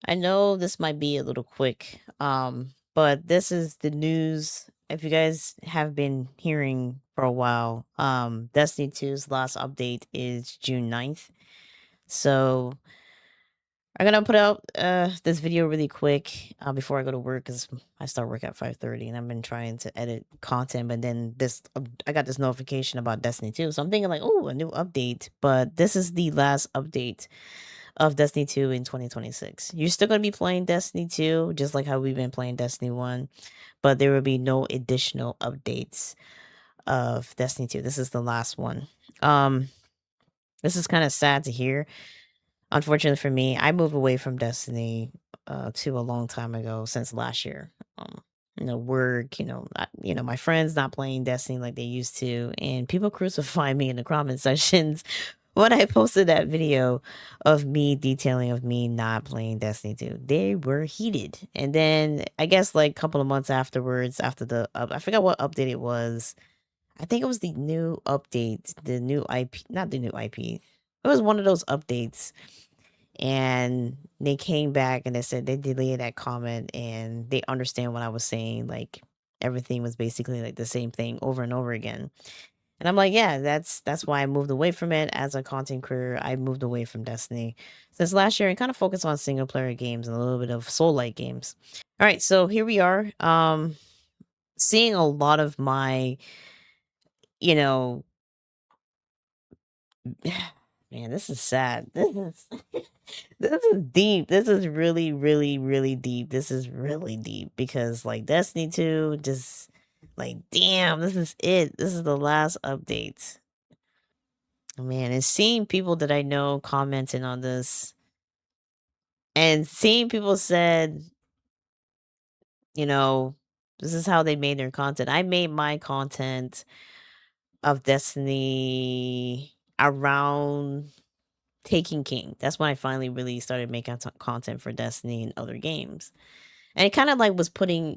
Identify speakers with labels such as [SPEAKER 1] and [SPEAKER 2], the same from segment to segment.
[SPEAKER 1] I know this might be a little quick, but this is the news. If you guys have been hearing for a while, Destiny 2's last update is June 9th. So I'm gonna put out this video really quick before I go to work because I start work at 5:30 and I've been trying to edit content, but then I got this notification about Destiny 2. So I'm thinking like, oh, a new update. But this is the last update of Destiny 2 in 2026. You're still going to be playing Destiny 2, just like how we've been playing Destiny 1, but there will be no additional updates of Destiny 2. This is the last one. Um, this is kind of sad to hear. Unfortunately for me, I moved away from Destiny 2 a long time ago, since last year. Work, my friends not playing Destiny like they used to, and people crucify me in the comment sections when I posted that video of me detailing of me not playing Destiny 2. They were heated. And then I guess like a couple of months afterwards, after I forgot what update it was. I think it was the new update, the new IP, not the new IP. It was one of those updates. And they came back and they said they deleted that comment and they understand what I was saying. Like everything was basically like the same thing over and over again. And I'm like, yeah, that's why I moved away from it as a content creator. I moved away from Destiny since last year and kind of focused on single player games and a little bit of soul like games. All right, so here we are. Seeing a lot of my, you know, man, this is sad. This is this is deep. This is really, really, really deep. This is really deep because like Destiny 2 just like damn, this is it. This is the last update. Man, and seeing people that I know commenting on this and seeing people said, you know, this is how they made their content. I made my content of Destiny around Taking King. That's when I finally really started making content for Destiny and other games. And it kind of like was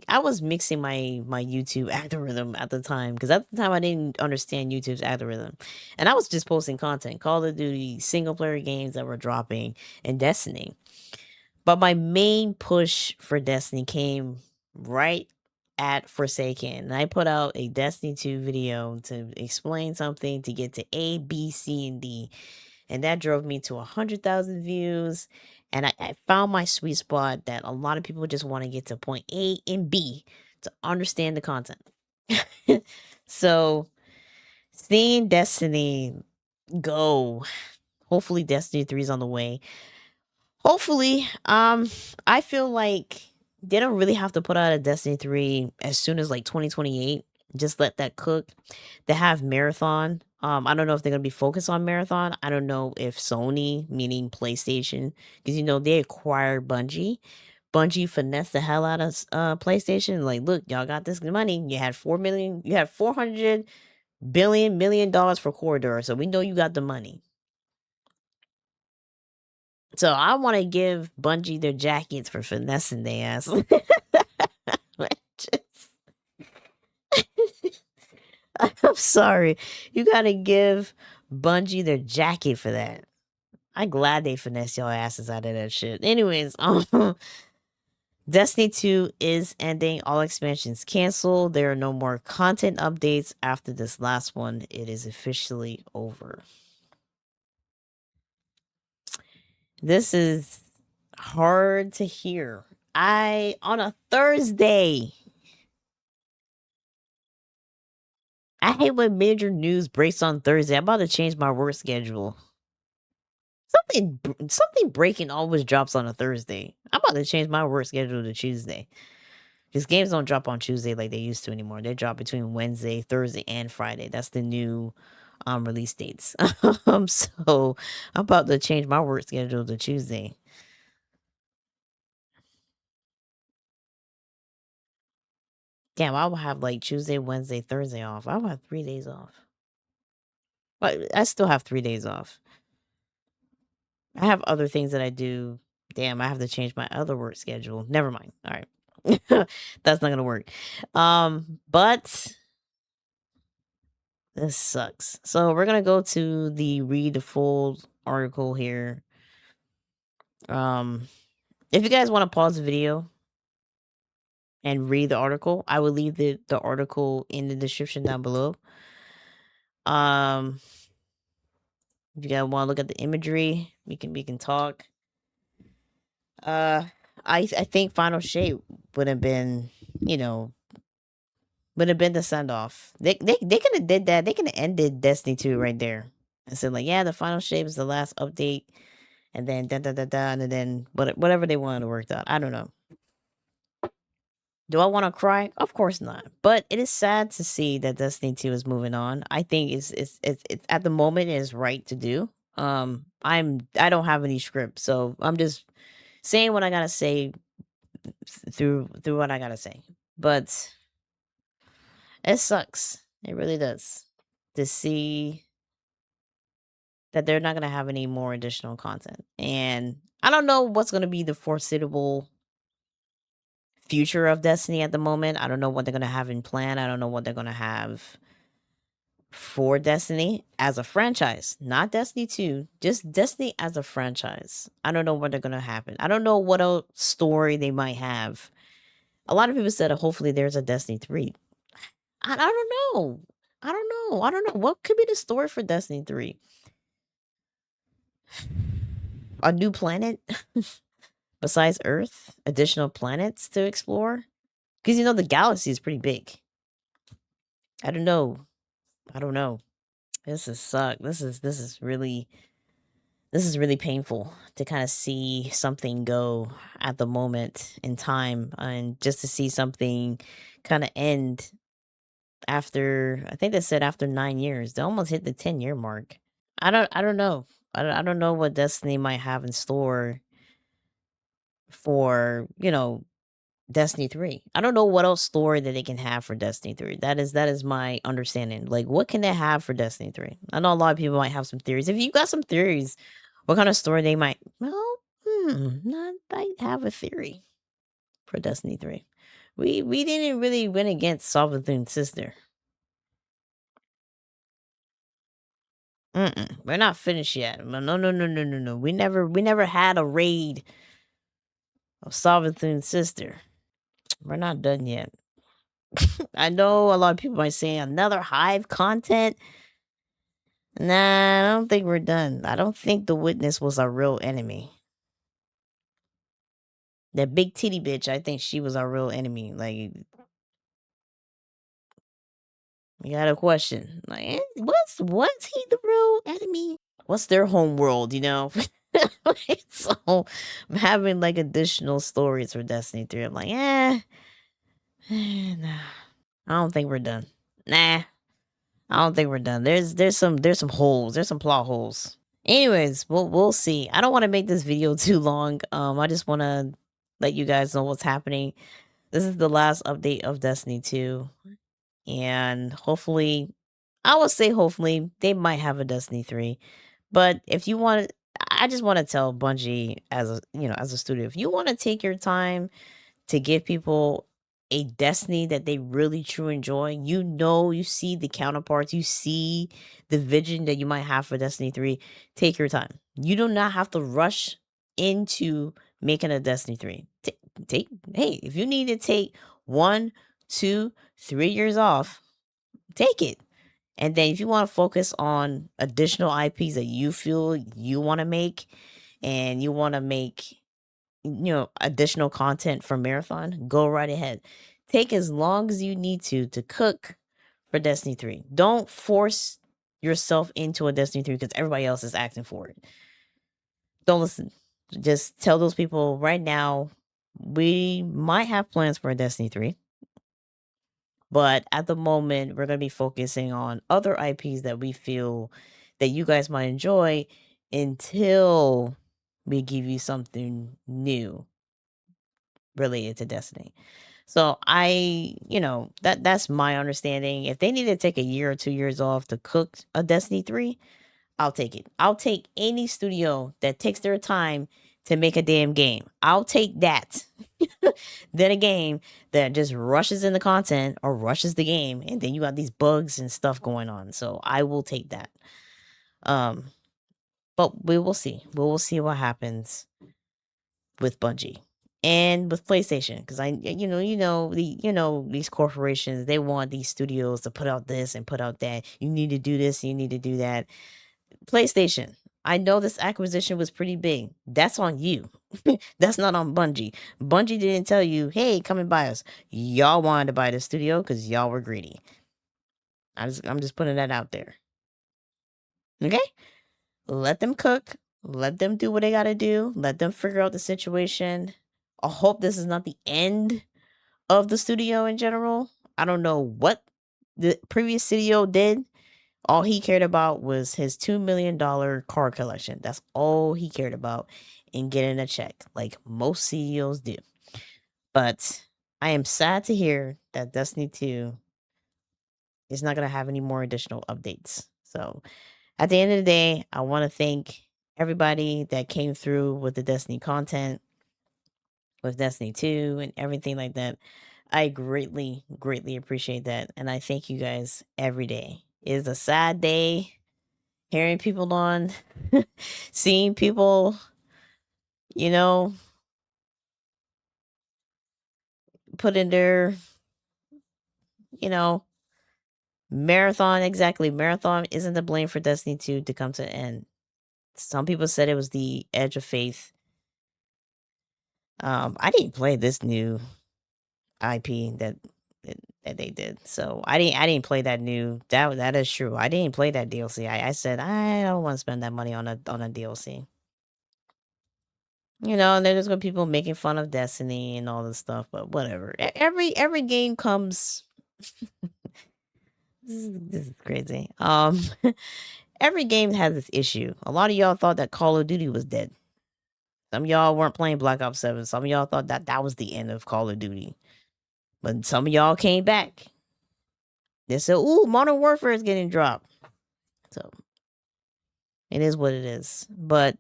[SPEAKER 1] I was mixing my YouTube algorithm at the time because at the time I didn't understand YouTube's algorithm. And I was just posting content, Call of Duty, single player games that were dropping, and Destiny. But my main push for Destiny came right at Forsaken. And I put out a Destiny 2 video to explain something to get to A, B, C, and D. And that drove me to 100,000 views. And I found my sweet spot that a lot of people just want to get to point A and B to understand the content. So seeing Destiny go, hopefully Destiny 3 is on the way. Hopefully, I feel like they don't really have to put out a Destiny 3 as soon as like 2028. Just let that cook. They have Marathon. I don't know if they're gonna be focused on Marathon. I don't know if Sony, meaning PlayStation, because they acquired Bungie. Bungie finessed the hell out of PlayStation. Like, look, y'all got this money. You had 400 billion dollars for Corridor, so we know you got the money. So I want to give Bungie their jackets for finessing their ass. I'm sorry. You gotta give Bungie their jacket for that. I'm glad they finessed your asses out of that shit. Anyways, Destiny 2 is ending. All expansions canceled. There are no more content updates after this last one. It is officially over. This is hard to hear. On a Thursday, I hate when major news breaks on Thursday. I'm about to change my work schedule. Something breaking always drops on a Thursday. I'm about to change my work schedule to Tuesday. Because games don't drop on Tuesday like they used to anymore. They drop between Wednesday, Thursday, and Friday. That's the new release dates. So I'm about to change my work schedule to Tuesday. Damn, I will have like Tuesday, Wednesday, Thursday off. I will have 3 days off. But I still have 3 days off. I have other things that I do. Damn, I have to change my other work schedule. Never mind. All right. That's not gonna work. But this sucks. So we're gonna go to the read the full article here. Um If you guys want to pause the video and read the article, I will leave the article in the description down below. If you guys want to look at the imagery, we can talk. Uh, I think Final Shape would have been, you know, would have been the send off. They could have did that. They could have ended Destiny 2 right there and said like, yeah, the Final Shape is the last update, and then da da da da, and then whatever they wanted to work out. I don't know. Do I want to cry? Of course not. But it is sad to see that Destiny 2 is moving on. I think it's at the moment it is right to do. I don't have any script, so I'm just saying what I gotta say through what I gotta say. But it sucks. It really does to see that they're not gonna have any more additional content. And I don't know what's gonna be the foreseeable future of Destiny at the moment. I don't know what they're gonna have in plan. I don't know what they're gonna have for Destiny as a franchise, not Destiny 2, just Destiny as a franchise. I don't know what they're going to happen. I don't know what else story they might have. A lot of people said hopefully there's a Destiny 3. I don't know. I don't know. I don't know. What could be the story for Destiny 3? A new planet besides Earth? Additional planets to explore? Because the galaxy is pretty big. I don't know. I don't know. This is suck. This is really painful to kind of see something go at the moment in time, and just to see something kind of end after, I think they said after 9 years. They almost hit the 10-year mark. I don't know. I don't know what Destiny might have in store for Destiny 3. I don't know what else story that they can have for Destiny 3. That is my understanding. Like, what can they have for Destiny 3? I know a lot of people might have some theories. If you got some theories, what kind of story they might, well, I have a theory for Destiny 3. We didn't really win against Savathun's sister. We're not finished yet. No. We never had a raid of Savathun's sister. We're not done yet. I know a lot of people might say another Hive content. Nah, I don't think we're done. I don't think the Witness was our real enemy. That big titty bitch, I think she was our real enemy. Like, you got a question. Like, what's he the real enemy? What's their home world, So I'm having like additional stories for Destiny 3. I'm like, nah. I don't think we're done. Nah. I don't think we're done. There's some holes. There's some plot holes. Anyways, we'll see. I don't want to make this video too long. I just want to let you guys know what's happening. This is the last update of Destiny 2, and hopefully, I would say hopefully they might have a Destiny 3. But if you want, I just want to tell Bungie as a studio, if you want to take your time to give people a Destiny that they really truly enjoy, you see the counterparts, you see the vision that you might have for Destiny 3, take your time. You do not have to rush into making a Destiny 3. Hey, if you need to take 1, 2, 3 years off, take it. And then if you want to focus on additional IPs that you feel you want to make, and you want to make additional content for Marathon, go right ahead. Take as long as you need to cook for Destiny 3. Don't force yourself into a Destiny 3 because everybody else is acting for it. Don't listen. Just tell those people right now, we might have plans for a Destiny 3. But at the moment, we're going to be focusing on other IPs that we feel that you guys might enjoy until we give you something new related to Destiny. So that's my understanding. If they need to take a year or 2 years off to cook a Destiny 3, I'll take it. I'll take any studio that takes their time to make a damn game. I'll take that. Than a game that just rushes in the content or rushes the game, and then you got these bugs and stuff going on. So I will take that. But we will see. We will see what happens with Bungie and with PlayStation because these corporations, they want these studios to put out this and put out that. You need to do this, you need to do that. PlayStation, I know this acquisition was pretty big. That's on you. That's not on Bungie. Bungie didn't tell you, hey, come and buy us. Y'all wanted to buy the studio because y'all were greedy. I'm just putting that out there. Okay? Let them cook. Let them do what they gotta do. Let them figure out the situation. I hope this is not the end of the studio in general. I don't know what the previous CEO did. All he cared about was his $2 million car collection. That's all he cared about in getting a check, like most CEOs do. But I am sad to hear that Destiny 2 is not going to have any more additional updates. So at the end of the day, I want to thank everybody that came through with the Destiny content, with Destiny 2 and everything like that. I greatly, greatly appreciate that. And I thank you guys every day. It is a sad day hearing people on, seeing people, you know, put in their, you know, marathon. Exactly. Marathon isn't the blame for Destiny 2 to come to an end. Some people said it was the Edge of Faith. I didn't play this new IP that they did. So I didn't play that new that is true. I didn't play that DLC. I said I don't want to spend that money on a DLC. And there's gonna be people making fun of Destiny and all this stuff, but whatever. Every game comes. This is crazy. Every game has this issue. A lot of y'all thought that Call of Duty was dead. Some of y'all weren't playing Black Ops 7. Some of y'all thought that that was the end of Call of Duty. But some of y'all came back. They said, "Ooh, Modern Warfare is getting dropped." So it is what it is. But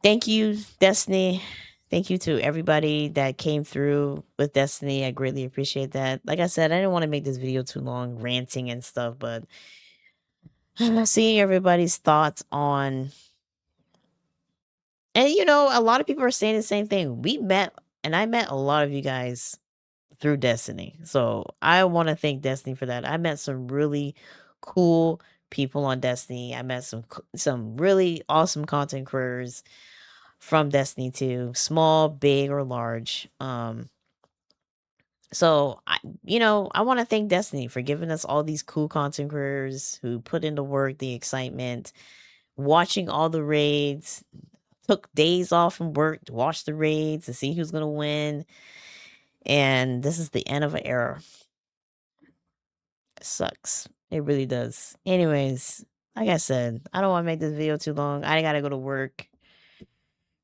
[SPEAKER 1] thank you, Destiny. Thank you to everybody that came through with Destiny. I greatly appreciate that. Like I said, I didn't want to make this video too long, ranting and stuff, but seeing everybody's thoughts on, and a lot of people are saying the same thing. I met a lot of you guys through Destiny. So I want to thank Destiny for that. I met some really cool people on Destiny. I met some really awesome content creators from Destiny 2, small, big, or large. So I want to thank Destiny for giving us all these cool content creators who put in the work, the excitement, watching all the raids, took days off from work to watch the raids to see who's gonna win. And this is the end of an era. It sucks. It really does. Anyways, like I said, I don't want to make this video too long. I gotta go to work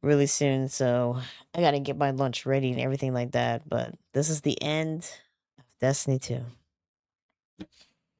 [SPEAKER 1] really soon, so I gotta get my lunch ready and everything like that. But this is the end of Destiny 2.